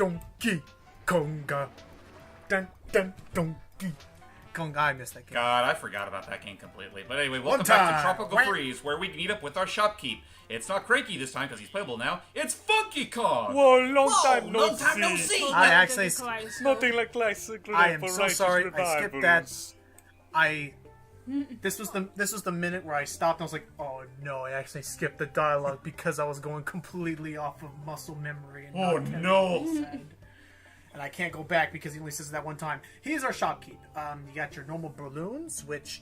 Donkey Konga. Dun dun Donkey Konga. I missed that game. God, I forgot about that game completely. But anyway, welcome back to Tropical Freeze, where we meet up with our shopkeep. It's not Cranky this time, because he's playable now. It's Funky Kong! Whoa, long time no see. I actually... Nothing like classic. I am so sorry. I skipped that. This was the minute where I stopped and I was like, oh no, I actually skipped the dialogue because I was going completely off of muscle memory. And oh no! And I can't go back because he only says it that one time. He's our shopkeep. You got your normal balloons, which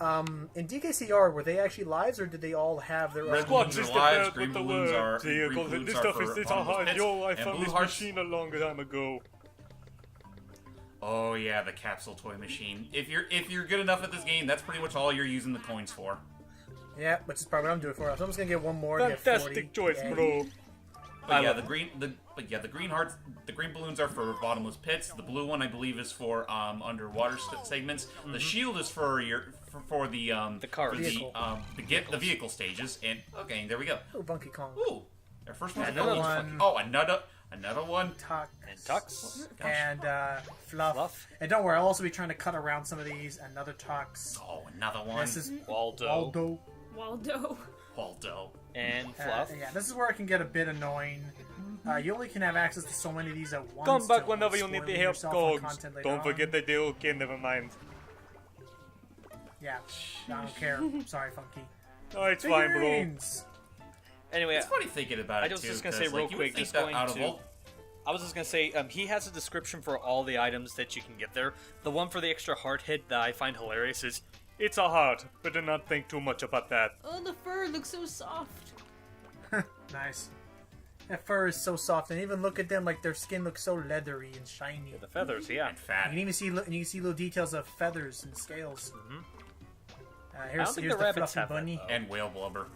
in DKCR, were they actually lives or did they all have their own? Red balloons are lives, green balloons are This stuff is hard. Yo, I found this machine a long time ago. Oh yeah, the capsule toy machine. If you're good enough at this game, that's pretty much all you're using the coins for. Yeah, which is probably what I'm doing for us. I'm just gonna get one more. Fantastic choice, bro. But yeah, the green hearts, the green balloons are for bottomless pits. The blue one, I believe, is for underwater segments. The shield is for the car, the vehicle stages. And okay, there we go. Oh, Funky Kong. Ooh, our first one's another one. Oh, another one. Tux. And Fluff. And don't worry, I'll also be trying to cut around some of these. Another Tux. Oh, another one. This is Waldo. And Fluff. Yeah, this is where it can get a bit annoying. You only can have access to so many of these at once. Come back whenever you need the help, Cogs. Don't forget the deal. Okay, never mind. Yeah, I don't care. Sorry, Funky. Oh, it's fine, bro. Anyway, it's funny thinking about it, I was just gonna say real quick, I was just gonna say, he has a description for all the items that you can get there. The one for the extra heart hit that I find hilarious is, it's a heart, but do not think too much about that. Oh, the fur looks so soft. Nice. That fur is so soft, and even look at them, like their skin looks so leathery and shiny. Yeah, the feathers, yeah. And fat. You can even see little details of feathers and scales. Here's the rabbits fluffy bunny. And whale blubber.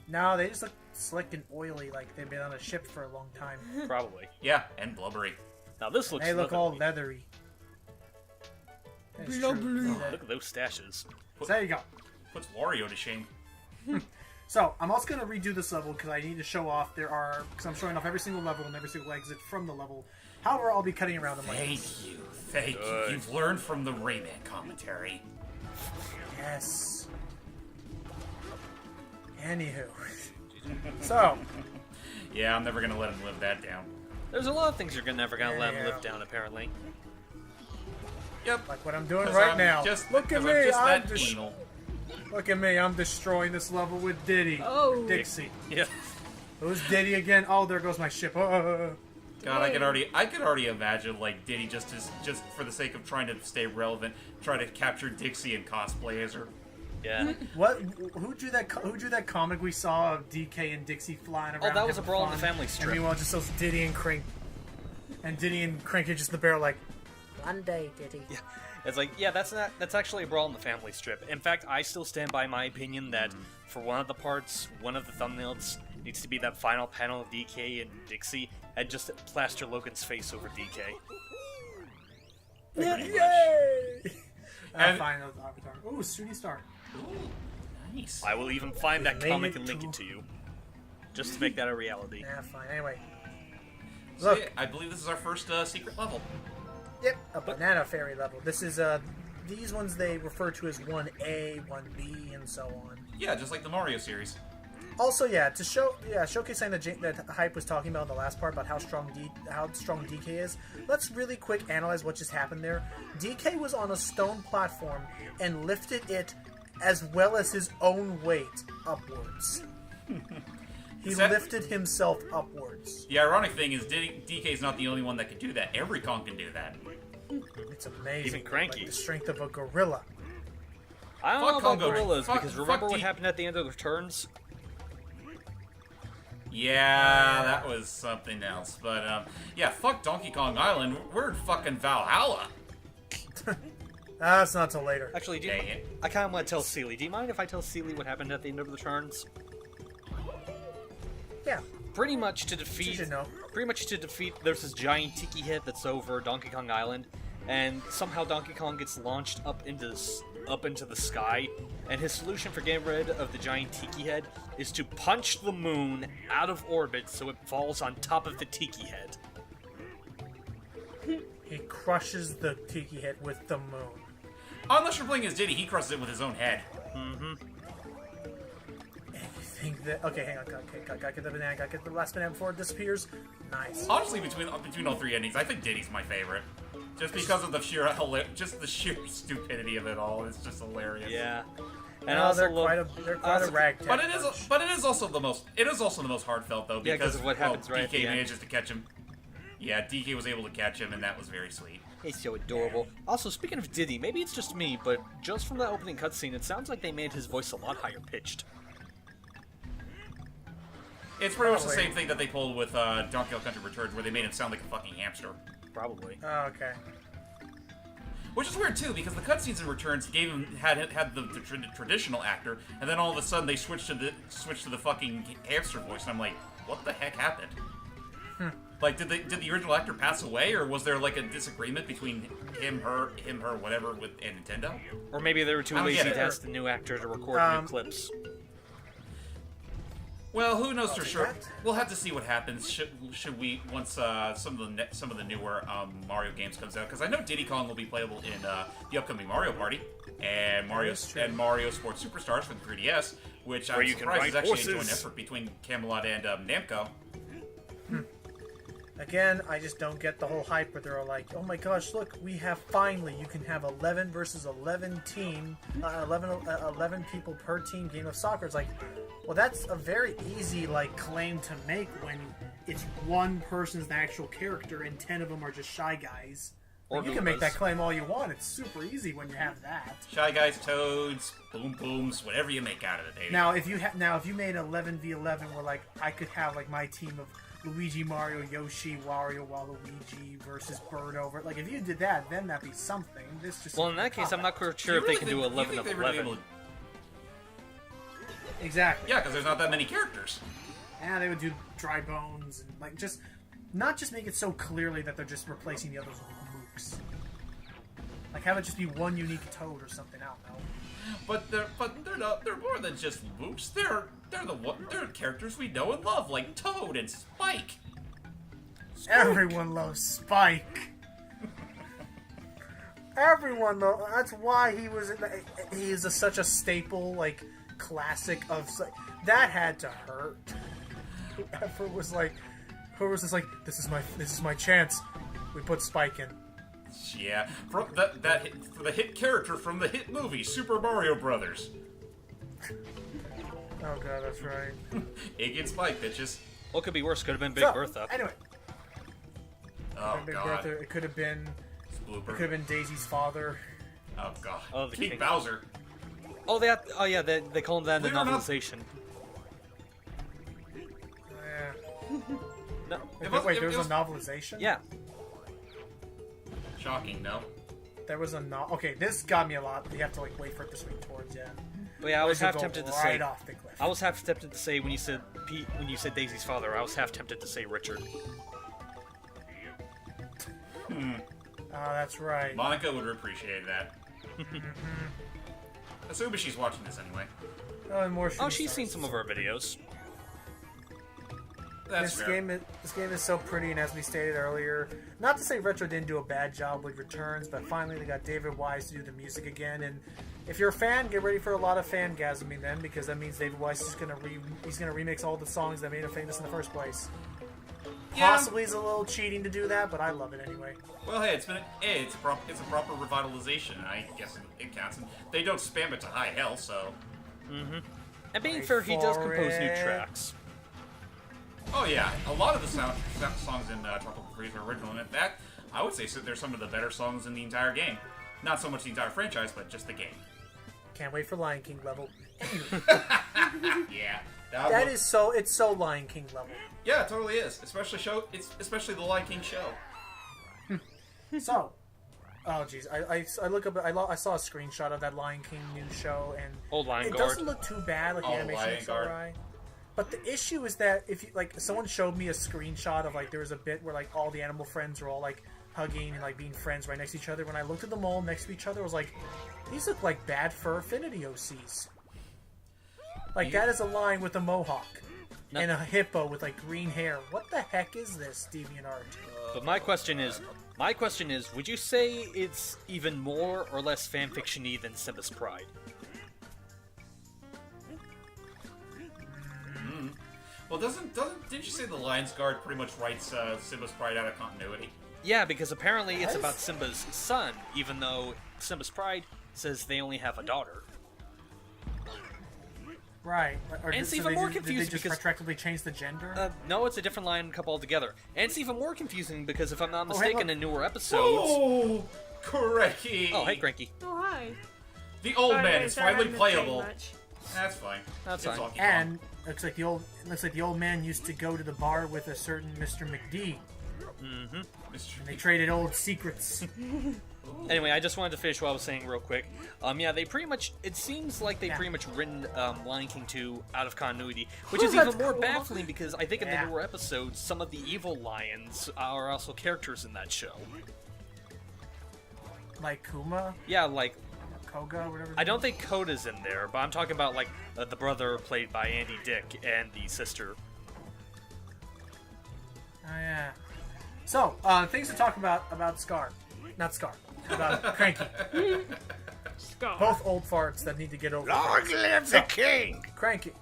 No, they just look slick and oily, like they've been on a ship for a long time. Probably. Yeah, and blubbery. Now this looks. They look all leathery. Blubbery. Oh, look at those stashes. So there you go. Puts Wario to shame. So I'm also going to redo this level because I need to show off. Because I'm showing off every single level and every single exit from the level. However, I'll be cutting around them. Thank you. You've learned from the Rayman commentary. Yes. Anywho. So. Yeah, I'm never going to let him live that down. There's a lot of things you're never going to let him live down, apparently. Yep. Like what I'm doing right now. Look at me. Look at me. I'm destroying this level with Diddy. Oh. Dixie. Yeah. Who's Diddy again? Oh, there goes my ship. God, I could already imagine like Diddy just for the sake of trying to stay relevant, try to capture Dixie and cosplay as her. Yeah. What? Who drew that comic we saw of DK and Dixie flying around? Oh, that was a Brawl in the Family strip. And meanwhile, just those Diddy and Crank, and Diddy and Cranky just in the barrel like, one day, Diddy. Yeah. It's like, yeah, that's actually a Brawl in the Family strip. In fact, I still stand by my opinion that for one of the parts, one of the thumbnails needs to be that final panel of DK and Dixie, and just plaster Logan's face over DK. Yay! Final avatar. Ooh, Shooting Star. Ooh, nice. I will even find that comic and link it to you, just to make that a reality. Yeah, fine. Anyway, look, so, I believe this is our first secret level. Yep, a banana fairy level. This is these ones they refer to as 1A, 1B, and so on. Yeah, just like the Mario series. Also, yeah, showcase something that Hype was talking about in the last part about how strong DK is. Let's really quick analyze what just happened there. DK was on a stone platform and lifted it as well as his own weight upwards. He lifted himself upwards. The ironic thing is DK's not the only one that can do that. Every Kong can do that. It's amazing. Even Cranky. Like the strength of a gorilla. I don't know about gorillas, because remember what happened at the end of the turns? Yeah, that was something else. But, yeah, fuck Donkey Kong Island. We're in fucking Valhalla. That's not till later. Actually, I kind of want to tell Seely. Do you mind if I tell Seely what happened at the end of the turns? Yeah. Pretty much to defeat, there's this giant tiki head that's over Donkey Kong Island, and somehow Donkey Kong gets launched up into the sky, and his solution for getting rid of the giant tiki head is to punch the moon out of orbit so it falls on top of the tiki head. He crushes the tiki head with the moon. Unless you're playing as Diddy, he crushes it with his own head. And you think that... Okay, hang on. Gotta get the banana. Gotta get the last banana before it disappears. Nice. Honestly, between all three endings, I think Diddy's my favorite. Just because of the sheer stupidity of it all. It's just hilarious. Yeah. And also they're quite a ragtag. But it is also the most heartfelt though, because of what happens right at the DK end. manages to catch him. Yeah, DK was able to catch him, and that was very sweet. He's so adorable. Also, speaking of Diddy, maybe it's just me, but just from that opening cutscene, it sounds like they made his voice a lot higher pitched. It's pretty much the same thing that they pulled with Donkey Kong Country Returns, where they made him sound like a fucking hamster. Probably. Oh, okay. Which is weird too, because the cutscenes in Returns had the traditional actor, and then all of a sudden they switched to the fucking hamster voice, and I'm like, what the heck happened? Like, did the original actor pass away, or was there like a disagreement between him, her, whatever, and Nintendo? Or maybe they were too lazy to ask the new actor to record new clips. Well, who knows for sure? We'll have to see what happens. Should we once some of the newer Mario games comes out? Because I know Diddy Kong will be playable in the upcoming Mario Party and Mario Sports Superstars for the 3DS, which I'm surprised is actually a joint effort between Camelot and Namco. Again, I just don't get the whole hype where they're all like, oh my gosh, look, we have finally, you can have 11 versus 11 team, 11 people per team game of soccer. It's like, well, that's a very easy, like, claim to make when it's one person's the actual character and 10 of them are just Shy Guys. Or you can make that claim all you want. It's super easy when you have that. Shy Guys, Toads, Boom Booms, whatever you make out of it, baby. Now, if you made 11v11 where, like, I could have, like, my team of Luigi, Mario, Yoshi, Wario, Waluigi versus Birdo. Like, if you did that, then that'd be something. This just in that case, I'm not quite sure if they can do 11 of 11. Exactly. Yeah, because there's not that many characters. Yeah, they would do Dry Bones and like not just make it so clearly that they're just replacing the others with mooks. Like have it just be one unique Toad or something. I don't know. But they're not. They're more than just mooks. They're characters we know and love, like Toad and Spike. Everyone loves Spike. Everyone loves. That's why he is such a staple, like classic of that had to hurt. Whoever was just like, this is my chance. We put Spike in. Yeah, for the hit character from the hit movie Super Mario Brothers. Oh god, that's right. Iggy and Spike, bitches. What could be worse? Could have been Big Bertha. Anyway. Oh Big god. Bertha, it could have been. It could have been Daisy's father. Oh god. Oh, the King Bowser. Oh, they call him that in the novelization. Yeah. No. Wait, there was a novelization? Yeah. Shocking, no? There was a Okay, this got me a lot. You have to like wait for it to swing towards you. But yeah, I was half tempted to say. Off the cliff. I was half tempted to say when you said Daisy's father. I was half tempted to say Richard. Oh, that's right. Monica would appreciate that. Assuming she's watching this anyway. Oh, and more. She's seen some of our videos. That's fair. This game is so pretty, and as we stated earlier, not to say Retro didn't do a bad job with Returns, but finally they got David Wise to do the music again. And if you're a fan, get ready for a lot of fangasming then, because that means David Wise is gonna remix all the songs that made him famous in the first place. Yeah. Possibly it's a little cheating to do that, but I love it anyway. Well, hey, it's a proper revitalization. I guess it counts. And they don't spam it to high hell, so. Mm-hmm. And being fair, he does compose new tracks. Oh yeah, a lot of the songs in Tropical Freeze are original, and in fact, I would say they're some of the better songs in the entire game. Not so much the entire franchise, but just the game. Can't wait for Lion King level. Yeah, it's so Lion King level. Yeah, it totally is. Especially the Lion King show. So, oh jeez, I look up. I saw a screenshot of that Lion King new show, and Old Lion Guard. It doesn't look too bad. Like the animation looks alright. But the issue is that if you someone showed me a screenshot of there was a bit where all the animal friends were all hugging and being friends right next to each other. When I looked at them all next to each other, I was like, these look like bad fur affinity OCs. That is a line with a mohawk. and a hippo with like green hair. What the heck is this DeviantArt? But my question is, would you say it's even more or less fanfiction-y than Simba's Pride? Well, didn't you say the Lions Guard pretty much writes Simba's Pride out of continuity? Yeah, because apparently it's about Simba's son, even though Simba's Pride says they only have a daughter. Right. And it's even more confusing because... Did they just retroactively change the gender? No, it's a different line couple altogether. And it's even more confusing because if I'm not mistaken, in newer episodes... Oh, Cranky! Oh, hey, Cranky. Oh, hi. The old man is finally playable. That's fine. That's fine. And looks like the old man used to go to the bar with a certain Mr. McD. Mm-hmm. And they traded old secrets. Anyway, I just wanted to finish what I was saying real quick. Yeah, they pretty much... It seems like they pretty much written Lion King 2 out of continuity, which is even more baffling because I think in the newer episodes, some of the evil lions are also characters in that show. Like Kuma? Yeah, like... Koga, whatever. I don't think Koda's in there, but I'm talking about, like, the brother played by Andy Dick and the sister. Oh, yeah. So, things to talk about Scar. Not Scar. About Cranky. Scar. Both old farts that need to get over. Long live the king! Cranky.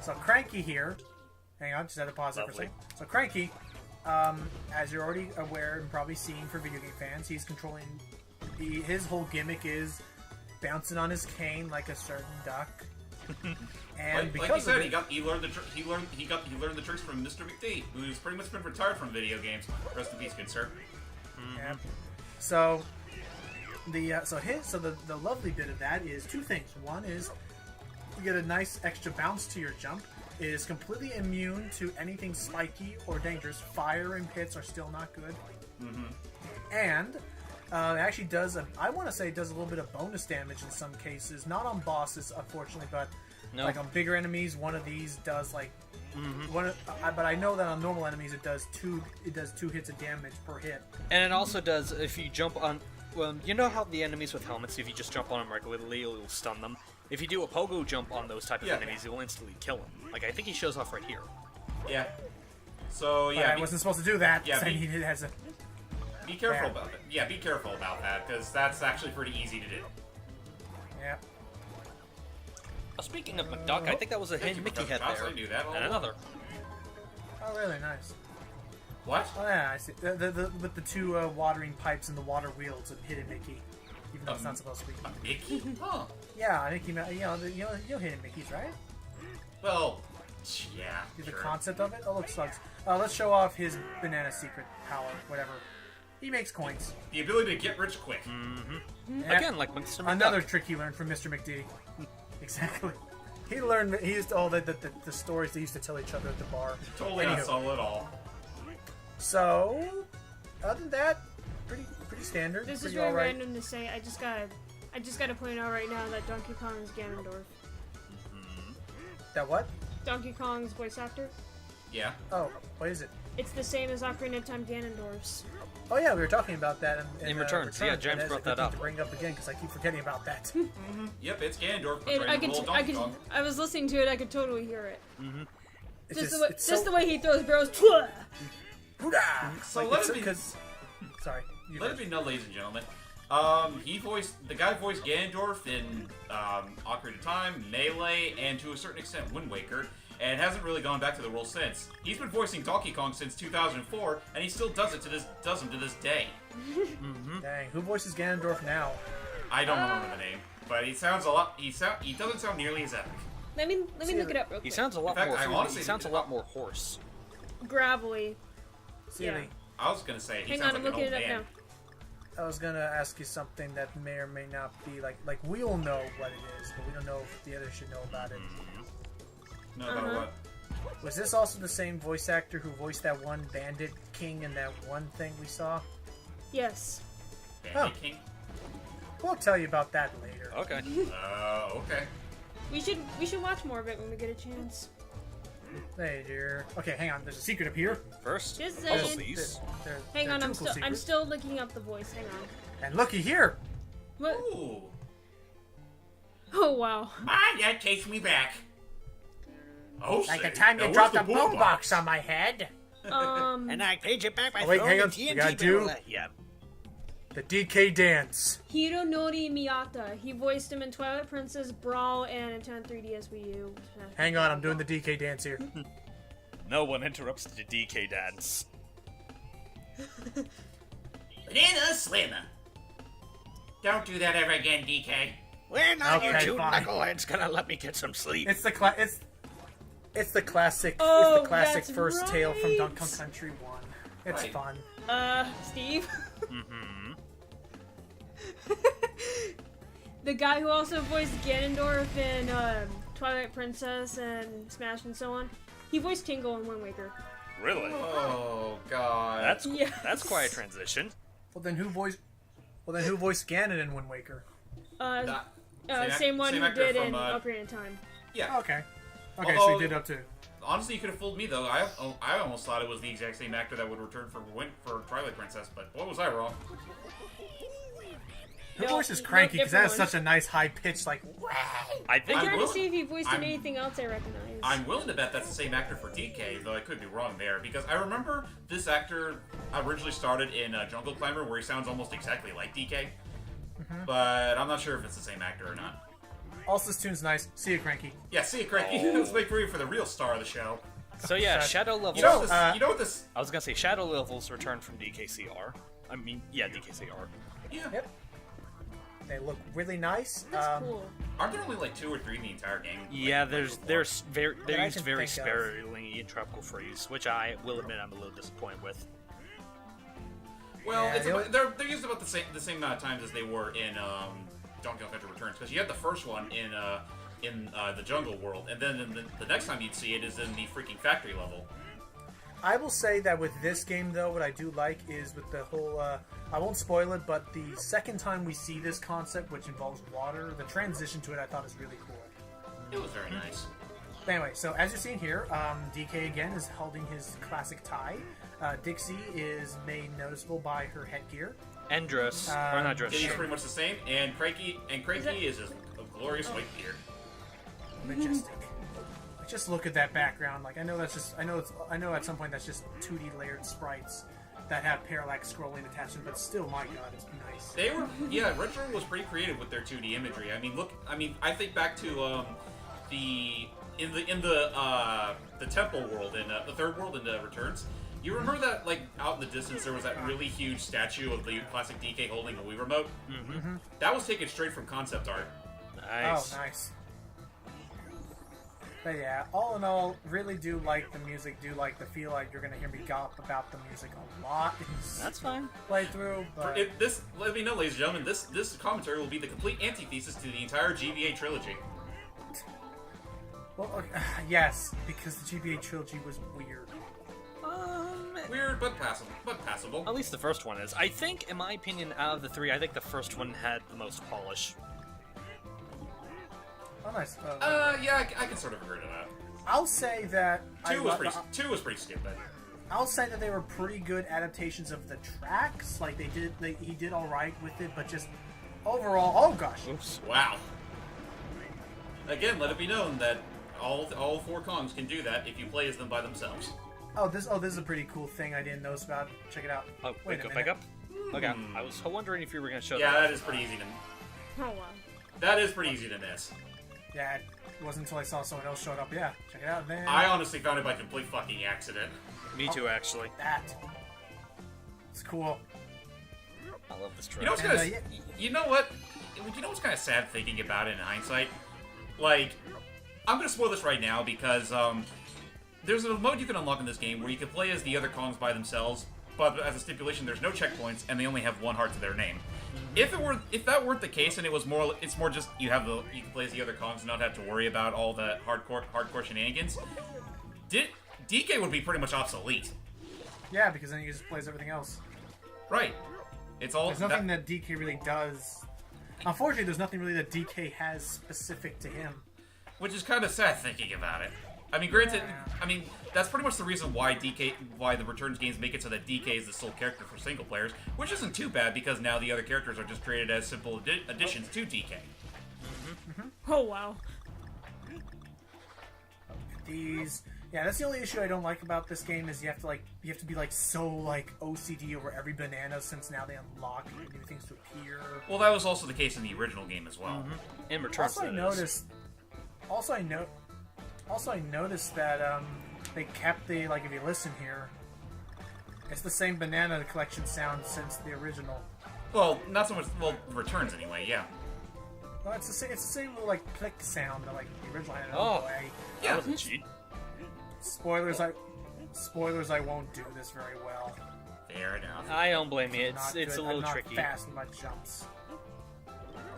So Cranky here. Hang on, just had to pause it for a second. So Cranky, as you're already aware and probably seen for video game fans, he's controlling. His whole gimmick is bouncing on his cane like a certain duck. And like because he said, he learned the tricks from Mr. McD, who's pretty much been retired from video games. Rest in peace, good sir. Yeah. So the lovely bit of that is two things. One is you get a nice extra bounce to your jump. It is completely immune to anything spiky or dangerous. Fire and pits are still not good. And it actually does. I want to say it does a little bit of bonus damage in some cases. Not on bosses, unfortunately, but like on bigger enemies, one of these does like but I know that on normal enemies it does two hits of damage per hit. And it also does if you jump on. Well, you know how the enemies with helmets, if you just jump on them regularly, it will stun them. If you do a pogo jump on those type of enemies, it will instantly kill them. Like I think he shows off right here. Yeah. So But I wasn't supposed to do that. Yeah, he has a. Be careful about it. Yeah, be careful about that, because that's actually pretty easy to do. Yeah. Speaking of McDuck, I think that was a hidden Mickey head there. I knew that. And another. Oh, really nice. What? Oh, yeah, I see. With the two watering pipes and the water wheels, a hidden Mickey. Even though it's not supposed to be. Mickey? Huh. Yeah, Mickey. You know hidden Mickeys, right? Well, yeah. The concept of it? Oh, look, Slugs. Let's show off his banana secret power, whatever. He makes coins. The ability to get rich quick. Yeah. Again, like Mr. McDuck. Another trick he learned from Mr. McD. Exactly. He used all the stories they used to tell each other at the bar. Totally not subtle at all. So, other than that, pretty standard. This is pretty very random to say. I just gotta point out right now that Donkey Kong is Ganondorf. That what? Donkey Kong's voice actor. Yeah. Oh, what is it? It's the same as Ocarina of Time Ganondorf's. Oh yeah, we were talking about that in Returns. Yeah, James brought that up. To bring up again because I keep forgetting about that. Yep, it's Ganondorf. I was listening to it. I could totally hear it. Just the way he throws barrels. So let it be. Sorry. Let it be known, ladies and gentlemen. The guy voiced Ganondorf in Ocarina of Time, Melee, and to a certain extent Wind Waker, and hasn't really gone back to the role since. He's been voicing Donkey Kong since 2004, and he still does him to this day. Dang, who voices Ganondorf now? I don't remember the name, but he sounds a lot. He doesn't sound nearly as epic. Let me look it up real quick. He sounds a lot more. He sounds a lot more hoarse. Gravelly. Silly. I was gonna say he Hang sounds on, like I'm an looking old it up man. now. I was gonna ask you something that may or may not be like we'll know what it is, but we don't know if the others should know about it. No, about what? Was this also the same voice actor who voiced that one Bandit King in that one thing we saw? Yes. Bandit King? We'll tell you about that later. Okay. Okay. We should watch more of it when we get a chance. Hey, dear. Okay, hang on. There's a secret up here. First, Just all saying. of these. Hang on, I'm still looking up the voice. Hang on. And looky here. What? Ooh. Oh wow. My dad takes me back. Oh, Like the time you dropped a boombox on my head. And I paid you back by wait, throwing hang on. the We TNT gotta barrel do- at you. The DK dance. Hironori Miyata. He voiced him in Twilight Princess, Brawl, and Nintendo 3DS Wii U. Hang on, I'm doing the DK dance here. No one interrupts the DK dance. Banana Slammer. Don't do that ever again, DK. When are Okay, you two fine. knuckleheads gonna let me get some sleep? It's the it's the classic. Oh, it's the classic that's first tale from right. Donkey Kong Country 1. It's Right. fun. Steve? Mm-hmm. The guy who also voiced Ganondorf in Twilight Princess and Smash and so on. He voiced Tingle in Wind Waker. Really? Oh God. That's quite a transition. Well, then who voiced Ganon in Wind Waker? Same one who actor did from, in Ocarina of Time. Yeah. Okay. Okay, so Although- he did up too. Honestly, you could have fooled me though. I almost thought it was the exact same actor that would return for Twilight Princess, but boy was I wrong. Who No, voices no, Cranky? Because that is different such a nice high pitch, like. I think I'm I'm trying to willing- see if he voiced in I'm- anything else I recognize. I'm willing to bet that's the same actor for DK, though I could be wrong there, because I remember this actor originally started in Jungle Climber, where he sounds almost exactly like DK, but I'm not sure if it's the same actor or not. Also, this tune's nice. See you, Cranky. Yeah, see you, Cranky. Oh. Let's make room for the real star of the show. so. Yeah, Shadow Levels. You know what this? You know what this? I was gonna say Shadow Levels return from DKCR. I mean, yeah, DKCR. Yeah. Yep. They look really nice. That's cool. Aren't there only like 2 or 3 in the entire game? Yeah, they're I used can very think of. sparingly in Tropical Freeze, which I will admit I'm a little disappointed with. Well, Yeah, it's they about, they're used about the same amount of times as they were in Donkey Kong Country Returns, because you had the first one in the jungle world, and then the next time you'd see it is in the freaking factory level. I will say that with this game, though, what I do like is with the whole. I won't spoil it, but the second time we see this concept, which involves water, the transition to it I thought is really cool. It was very nice. But anyway, so as you're seeing here, DK again is holding his classic tie. Dixie is made noticeable by her headgear. And dress, or not dress. It's pretty much the same, and Cranky is a glorious white beard. Majestic. Just look at that background. Like I know at some point that's just 2D layered sprites that have parallax scrolling attachment, but still, my god, it's nice. They were, Retro was pretty creative with their 2D imagery. I mean, I think back to the temple world in the third world in Returns. You remember that, like, out in the distance, there was that really huge statue of the classic DK holding the Wii remote? Mm-hmm. That was taken straight from concept art. Nice. Oh, nice. But yeah, all in all, really do like the music, do like the feel. Like you're gonna hear me gawp about the music a lot in this That's fine. playthrough. But Let me know, ladies and gentlemen, this commentary will be the complete antithesis to the entire GBA trilogy. well, yes, because the GBA trilogy was weird. Weird, but passable. At least the first one is. I think, in my opinion, out of the 3, I think the first one had the most polish. Oh, nice. Yeah, I can sort of agree to that. I'll say that Two was pretty stupid. I'll say that they were pretty good adaptations of the tracks. Like he did all right with it, but just overall, oh gosh. Oops. Wow. Again, let it be known that all 4 Kongs can do that if you play as them by themselves. This is a pretty cool thing I didn't notice about. Check it out. Oh, Wait a go minute. back up? Okay, I was wondering if you were going to show Yeah, that. that is pretty easy to. Oh wow. That is pretty easy to miss. Yeah, it wasn't until I saw someone else showed up. Yeah, check it out, man. I honestly found it by complete fucking accident. Me too, actually. That. It's cool. I love this You know track. what's kind of, you know what? You know what's kind of sad thinking about it in hindsight? Like, I'm gonna spoil this right now because there's a mode you can unlock in this game where you can play as the other Kongs by themselves, but as a stipulation, there's no checkpoints and they only have 1 heart to their name. If that weren't the case, and it's more just you can play as the other Kongs and not have to worry about all the hardcore shenanigans. DK would be pretty much obsolete. Yeah, because then he just plays everything else. Right. It's all. There's nothing that DK really does. Unfortunately, there's nothing really that DK has specific to him. Which is kind of sad thinking about it. I mean, granted, that's pretty much the reason why the Returns games make it so that DK is the sole character for single players, which isn't too bad because now the other characters are just created as simple additions to DK. Oh wow. these. Yeah, that's the only issue I don't like about this game is you have to be like so like OCD over every banana since now they unlock new things to appear. Well, that was also the case in the original game as well. In return, Also, I noticed that they kept the like if you listen here, it's the same banana collection sound since the original. Well, not so much. Well, returns anyway. Yeah. Well, it's the same little like click sound that like the original had. Oh, yeah. That was a cheat. Spoilers, I won't do this very well. Fair enough. I don't blame you. It's a I'm little not tricky. fast in my jumps.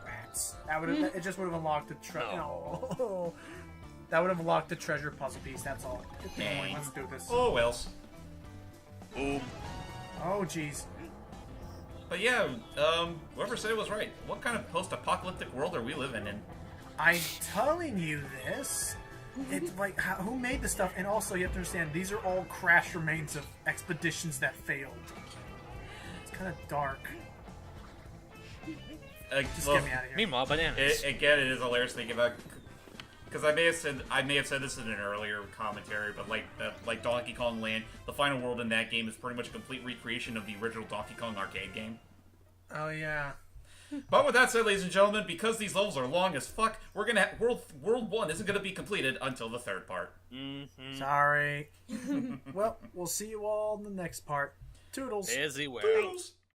Rats. It just would have unlocked the treasure. No. That would have unlocked the treasure puzzle piece. That's all. Dang. Let's do this. Oh, else. Boom. Oh, jeez. But yeah, whoever said it was right. What kind of post-apocalyptic world are we living in? I'm telling you this. It's like, who made this stuff? And also, you have to understand, these are all crash remains of expeditions that failed. It's kind of dark. Just get me out of here. Meanwhile, bananas. Again, it is hilarious thinking about, because I may have said this in an earlier commentary, but like Donkey Kong Land, the final world in that game is pretty much a complete recreation of the original Donkey Kong arcade game. Oh yeah. But with that said, ladies and gentlemen, because these levels are long as fuck, we're gonna World 1 isn't gonna be completed until the third part. Sorry. Well, we'll see you all in the next part. Toodles. Busy where? Toodles.